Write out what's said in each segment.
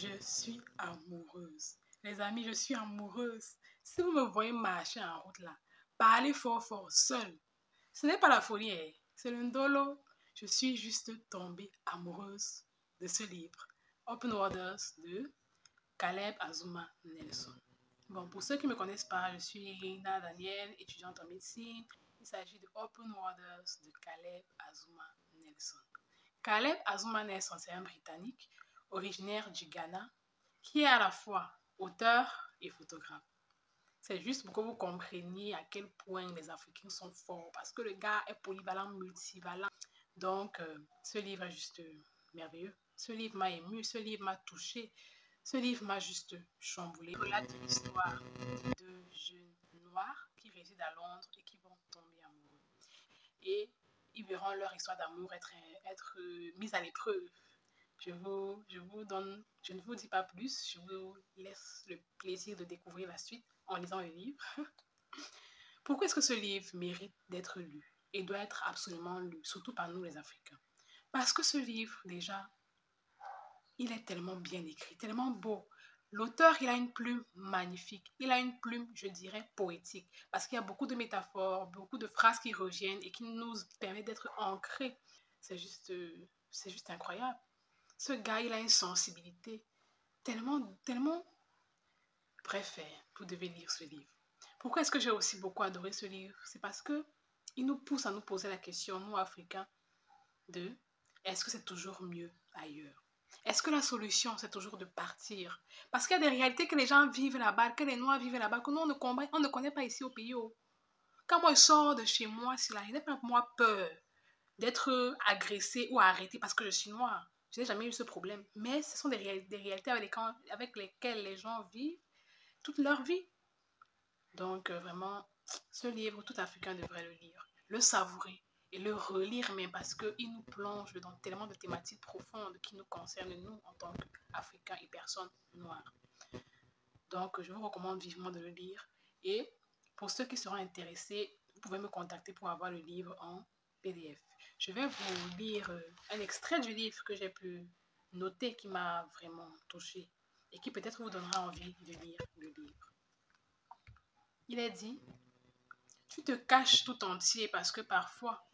Je suis amoureuse. Les amis, je suis amoureuse. Si vous me voyez marcher en route là, parler fort fort, seule, ce n'est pas la folie, hein. C'est le ndolo. Je suis juste tombée amoureuse de ce livre, Open Waters de Caleb Azumah Nelson. Bon, pour ceux qui ne me connaissent pas, je suis Linda Daniel, étudiante en médecine. Il s'agit de Open Waters de Caleb Azumah Nelson. Caleb Azumah Nelson, c'est un Britannique originaire du Ghana qui est à la fois auteur et photographe. C'est juste pour que vous compreniez à quel point les Africains sont forts parce que le gars est polyvalent, multivalent. Donc, ce livre est juste merveilleux. Ce livre m'a ému, ce livre m'a touché, ce livre m'a juste chamboulé. Il relate l'histoire de deux jeunes noirs qui résident à Londres et qui vont tomber amoureux. Et ils verront leur histoire d'amour être mise à l'épreuve. Je ne vous dis pas plus, je vous laisse le plaisir de découvrir la suite en lisant le livre. Pourquoi est-ce que ce livre mérite d'être lu et doit être absolument lu, surtout par nous les Africains? Parce que ce livre, déjà, il est tellement bien écrit, tellement beau. L'auteur, il a une plume magnifique, il a une plume, je dirais, poétique, parce qu'il y a beaucoup de métaphores, beaucoup de phrases qui reviennent et qui nous permettent d'être ancrés. C'est juste incroyable. Ce gars, il a une sensibilité tellement... Bref, vous devez lire ce livre. Pourquoi est-ce que j'ai aussi beaucoup adoré ce livre? C'est parce que il nous pousse à nous poser la question, nous, Africains, de est-ce que c'est toujours mieux ailleurs? Est-ce que la solution, c'est toujours de partir? Parce qu'il y a des réalités que les gens vivent là-bas, que les Noirs vivent là-bas, que nous, on ne connaît pas ici au pays. Quand moi, je sors de chez moi, il n'est pas pour moi peur d'être agressée ou arrêtée parce que je suis noire. Je n'ai jamais eu ce problème. Mais ce sont des réalités avec lesquelles les gens vivent toute leur vie. Donc, vraiment, ce livre, tout Africain devrait le lire, le savourer et le relire même parce qu'il nous plonge dans tellement de thématiques profondes qui nous concernent, nous, en tant qu'Africains et personnes noires. Donc, je vous recommande vivement de le lire. Et pour ceux qui seront intéressés, vous pouvez me contacter pour avoir le livre en PDF. Je vais vous lire un extrait du livre que j'ai pu noter qui m'a vraiment touchée et qui peut-être vous donnera envie de lire le livre. Il est dit, tu te caches tout entier parce que parfois,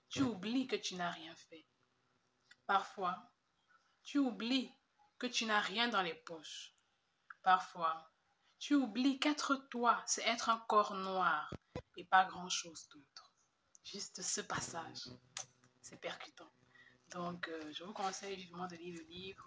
tu oublies que tu n'as rien fait. Parfois, tu oublies que tu n'as rien dans les poches. Parfois, tu oublies qu'être toi, c'est être un corps noir et pas grand-chose d'autre. Juste ce passage, c'est percutant. Donc, je vous conseille vivement de lire le livre.